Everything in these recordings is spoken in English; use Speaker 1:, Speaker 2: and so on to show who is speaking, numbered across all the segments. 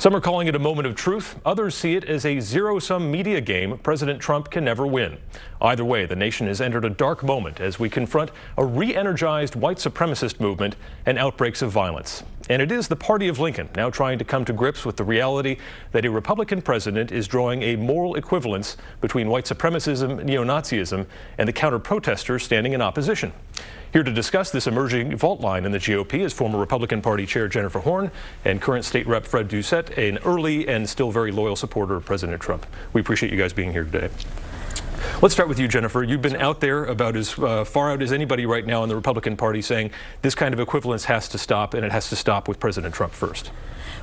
Speaker 1: Some are calling it a moment of truth. Others see it as a zero-sum media game President Trump can never win. Either way, the nation has entered a dark moment as we confront a re-energized white supremacist movement and outbreaks of violence. And it is the party of Lincoln now trying to come to grips with the reality that a Republican president is drawing a moral equivalence between white supremacism, neo-Nazism, and the counter-protesters standing in opposition. Here to discuss this emerging fault line in the GOP is former Republican Party Chair Jennifer Horn and current State Rep Fred Doucette, an early and still very loyal supporter of President Trump. We appreciate you guys being here today. Let's start with you, Jennifer. You've been out there about as far out as anybody right now in the Republican Party saying this kind of equivalence has to stop, and it has to stop with President Trump first.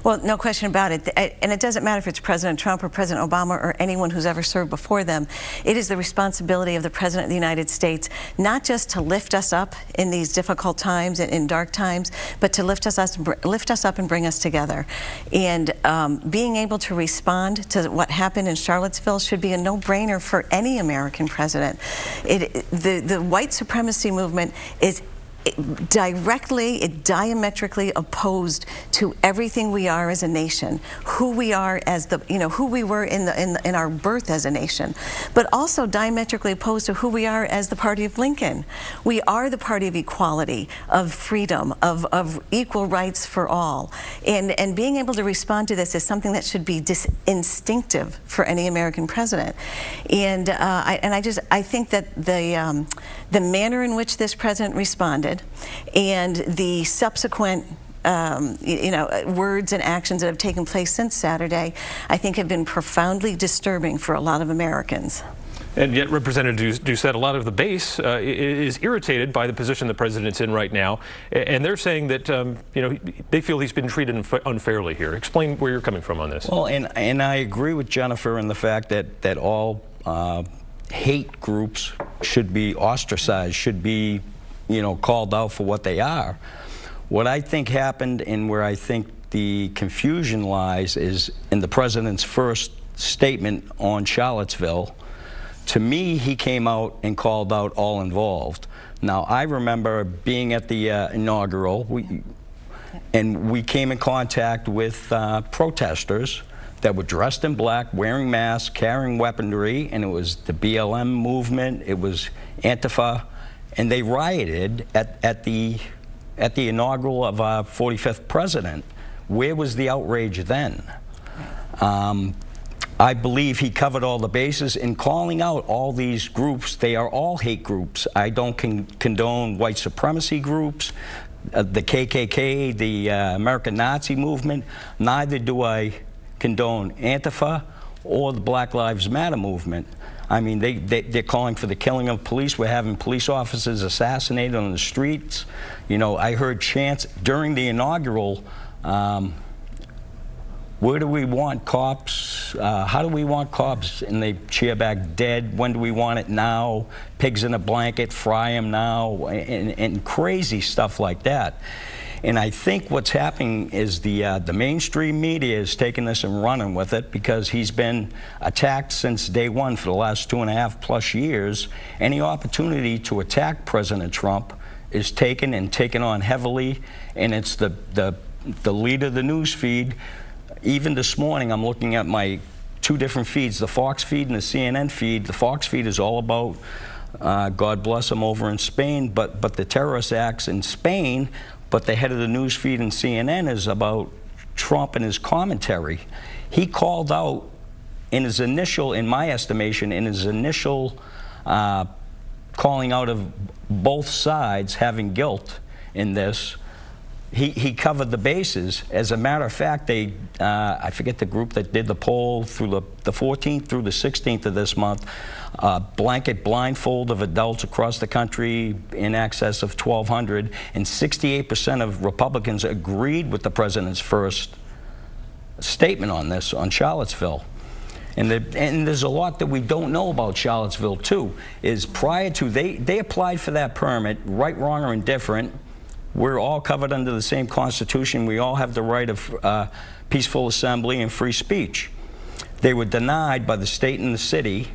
Speaker 2: Well, no question about it. And it doesn't matter if it's President Trump or President Obama or anyone who's ever served before them. It is the responsibility of the President of the United States not just to lift us up in these difficult times and in dark times, but to lift us up and bring us together. And being able to respond to what happened in Charlottesville should be a no-brainer for any American president. The white supremacy movement is diametrically opposed to everything we are as a nation, who we are as who we were in our birth as a nation, but also diametrically opposed to who we are as the party of Lincoln. We are the party of equality, of freedom, of equal rights for all, and being able to respond to this is something that should be instinctive for any American president. And I think that the manner in which this president responded and the subsequent words and actions that have taken place since Saturday, I think have been profoundly disturbing for a lot of Americans.
Speaker 1: And yet, Representative Doucette, a lot of the base is irritated by the position the president's in right now, and they're saying that they feel he's been treated unfairly here. Explain where you're coming from on this.
Speaker 3: Well, and I agree with Jennifer in the fact that all hate groups should be ostracized, should be called out for what they are. What I think happened and where I think the confusion lies is in the president's first statement on Charlottesville. To me, he came out and called out all involved. Now, I remember being at the inaugural, and we came in contact with protesters that were dressed in black, wearing masks, carrying weaponry, and it was the BLM movement, it was Antifa, and they rioted at the inaugural of our 45th president. Where was the outrage then? I believe he covered all the bases in calling out all these groups. They are all hate groups. I don't condone white supremacy groups, the KKK, the American Nazi movement. Neither do I condone Antifa or the Black Lives Matter movement. I mean, they're calling for the killing of police. We're having police officers assassinated on the streets. I heard chants during the inaugural, where do we want cops? How do we want cops? And they cheer back, dead. When do we want it now? Pigs in a blanket, fry them now, and crazy stuff like that. And I think what's happening is the mainstream media is taking this and running with it because he's been attacked since day one for the last 2.5+ years. Any opportunity to attack President Trump is taken on heavily, and it's the lead of the news feed. Even this morning, I'm looking at my two different feeds, the Fox feed and the CNN feed. The Fox feed is all about God bless them over in Spain, but the terrorist acts in Spain. But the head of the news feed in CNN is about Trump and his commentary. He called out in his initial, in my estimation, calling out of both sides having guilt in this. He covered the bases. As a matter of fact, I forget the group that did the poll through the 14th through the 16th of this month, blanket blindfold of adults across the country in excess of 1,200, and 68% of Republicans agreed with the president's first statement on this, on Charlottesville. And there's a lot that we don't know about Charlottesville, too, is prior to, they applied for that permit, right, wrong, or indifferent. We're all covered under the same Constitution. We all have the right of peaceful assembly and free speech. They were denied by the state and the city.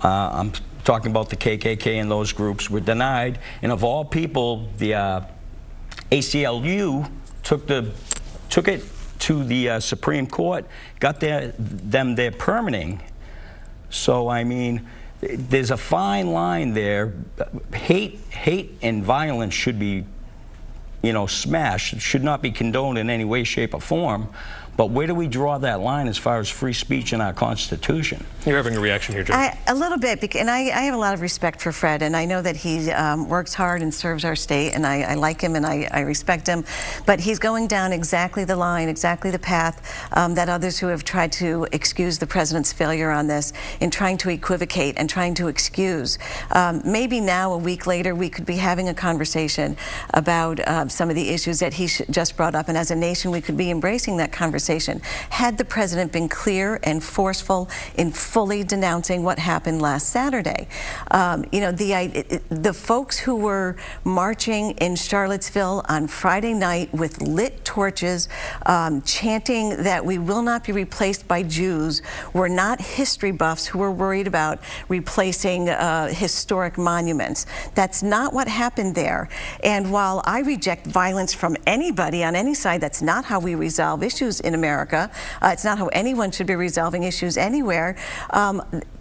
Speaker 3: I'm talking about the KKK and those groups were denied. And of all people, the ACLU took it to the Supreme Court, got them their permitting. So, I mean, there's a fine line there. Hate and violence should be, you know, smashed. It should not be condoned in any way, shape, or form. But where do we draw that line as far as free speech in our Constitution?
Speaker 1: You're having a reaction here, Jim.
Speaker 2: A little bit, and I have a lot of respect for Fred, and I know that he works hard and serves our state, and I like him and I respect him, but he's going down exactly the line, exactly the path that others who have tried to excuse the president's failure on this, in trying to equivocate and trying to excuse. Maybe now, a week later, we could be having a conversation about some of the issues that he just brought up, and as a nation, we could be embracing that conversation had the president been clear and forceful in fully denouncing what happened last Saturday. You know, the folks who were marching in Charlottesville on Friday night with lit torches, chanting that we will not be replaced by Jews, were not history buffs who were worried about replacing historic monuments. That's not what happened there. And while I reject violence from anybody on any side, that's not how we resolve issues in America. It's not how anyone should be resolving issues anywhere.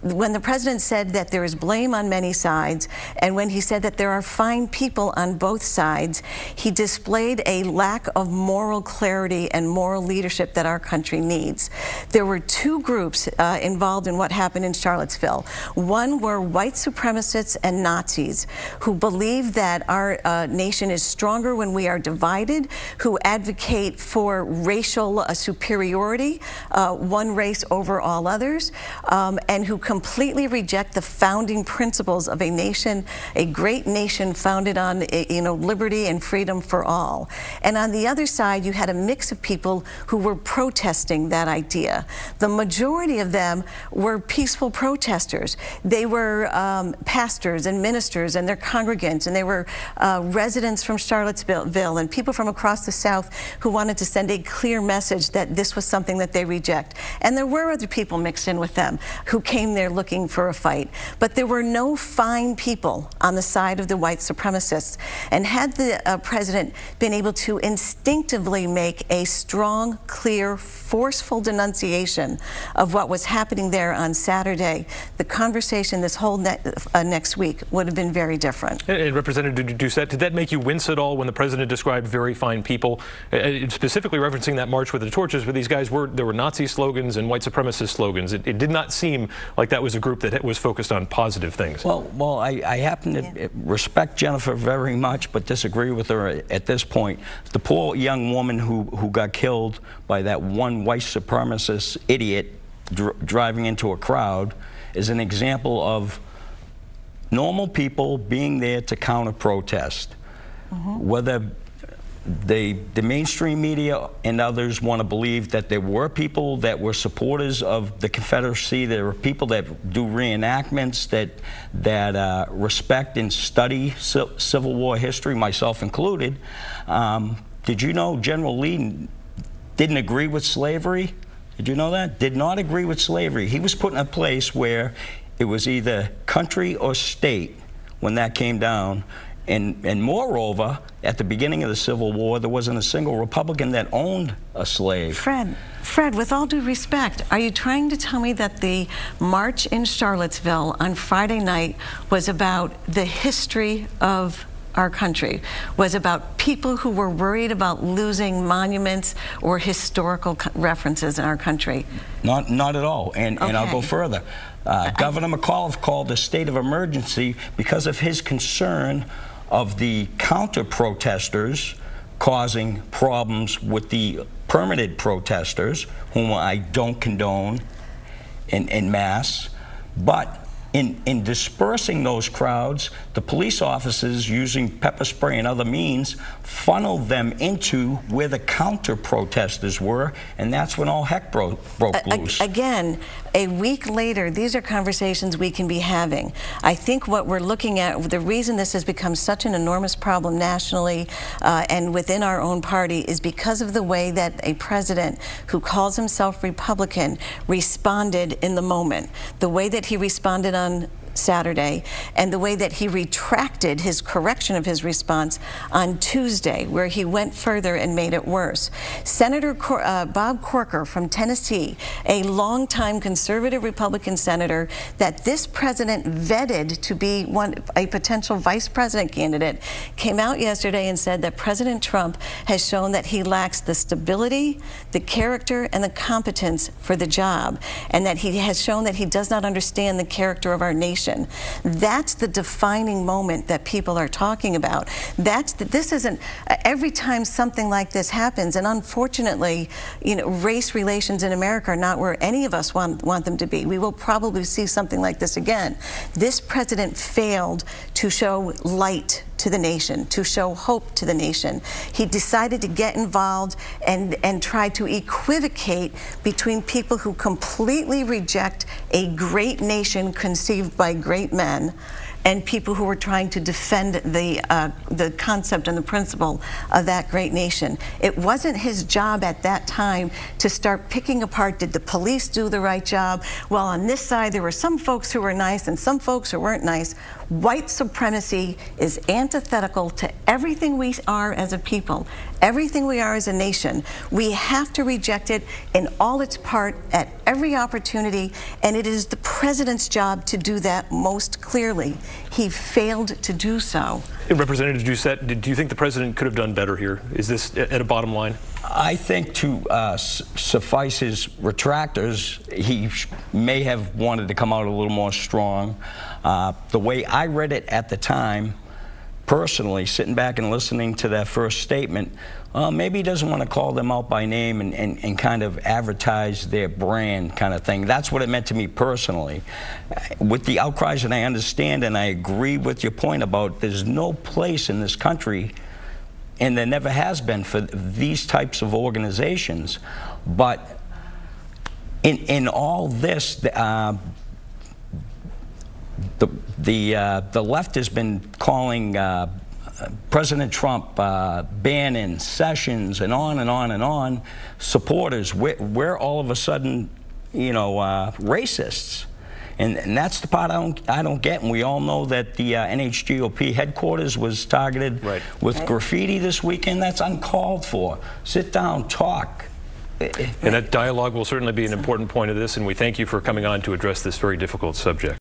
Speaker 2: When the president said that there is blame on many sides, and when he said that there are fine people on both sides, he displayed a lack of moral clarity and moral leadership that our country needs. There were two groups involved in what happened in Charlottesville. One were white supremacists and Nazis who believe that our nation is stronger when we are divided, who advocate for racial superiority, one race over all others, and who completely reject the founding principles of a nation, a great nation founded on, you know, liberty and freedom for all. And on the other side, you had a mix of people who were protesting that idea. The majority of them were peaceful protesters. They were pastors and ministers and their congregants, and they were residents from Charlottesville and people from across the South who wanted to send a clear message that this was something that they reject. And there were other people mixed in with them who came there looking for a fight. But there were no fine people on the side of the white supremacists. And had the president been able to instinctively make a strong, clear, forceful denunciation of what was happening there on Saturday, the conversation this whole next week would have been very different.
Speaker 1: And Representative Doucette, did that make you wince at all when the president described very fine people, specifically referencing that march with the torches, where these guys there were Nazi slogans and white supremacist slogans? It did not seem like that was a group that was focused on positive things.
Speaker 3: Well, I happen to respect Jennifer very much, but disagree with her at this point. The poor young woman who got killed by that one white supremacist idiot driving into a crowd is an example of normal people being there to counter-protest. Whether the mainstream media and others want to believe that there were people that were supporters of the Confederacy, there were people that do reenactments, that respect and study Civil War history, myself included. Did you know General Lee didn't agree with slavery? Did you know that? Did not agree with slavery. He was put in a place where it was either country or state when that came down. And moreover, at the beginning of the Civil War, there wasn't a single Republican that owned a slave.
Speaker 2: Fred, with all due respect, are you trying to tell me that the march in Charlottesville on Friday night was about the history of our country, was about people who were worried about losing monuments or historical references in our country? Not at all, and I'll go further. Governor McAuliffe called a state of emergency because of his concern of the counter-protesters causing problems with the permitted protesters, whom I don't condone en masse. But in dispersing those crowds, the police officers, using pepper spray and other means, funneled them into where the counter-protesters were, and that's when all heck broke loose. Again, a week later, these are conversations we can be having. I think what we're looking at, the reason this has become such an enormous problem nationally and within our own party, is because of the way that a president who calls himself Republican responded in the moment. The way that he responded on Saturday, and the way that he retracted his correction of his response on Tuesday, where he went further and made it worse. Senator Bob Corker from Tennessee, a longtime conservative Republican senator that this president vetted to be a potential vice president candidate, came out yesterday and said that President Trump has shown that he lacks the stability, the character, and the competence for the job, and that he has shown that he does not understand the character of our nation. That's the defining moment that people are talking about. This isn't every time something like this happens, and unfortunately, you know, race relations in America are not where any of us want them to be. We will probably see something like this again. This president failed to show light to the nation, to show hope to the nation. He decided to get involved and try to equivocate between people who completely reject a great nation conceived by great men and people who were trying to defend the concept and the principle of that great nation. It wasn't his job at that time to start picking apart, did the police do the right job? Well, on this side, there were some folks who were nice and some folks who weren't nice. White supremacy is antithetical to everything we are as a people, everything we are as a nation. We have to reject it in all its part at every opportunity, and it is the president's job to do that most clearly. He failed to do so.
Speaker 1: Representative Doucette, do you think the president could have done better here? Is this at a bottom line?
Speaker 3: I think to suffice his retractors, he may have wanted to come out a little more strong. The way I read it at the time, personally, sitting back and listening to that first statement, maybe he doesn't want to call them out by name and kind of advertise their brand kind of thing. That's what it meant to me personally. With the outcries, and I understand and I agree with your point about there's no place in this country, and there never has been, for these types of organizations. But in all this, the left has been calling President Trump, Bannon, Sessions, and on and on and on, supporters. We're all of a sudden, you know, racists. And that's the part I don't get. And we all know that the NHGOP headquarters was targeted with graffiti this weekend. That's uncalled for. Sit down, talk.
Speaker 1: And that dialogue will certainly be an important point of this, and we thank you for coming on to address this very difficult subject.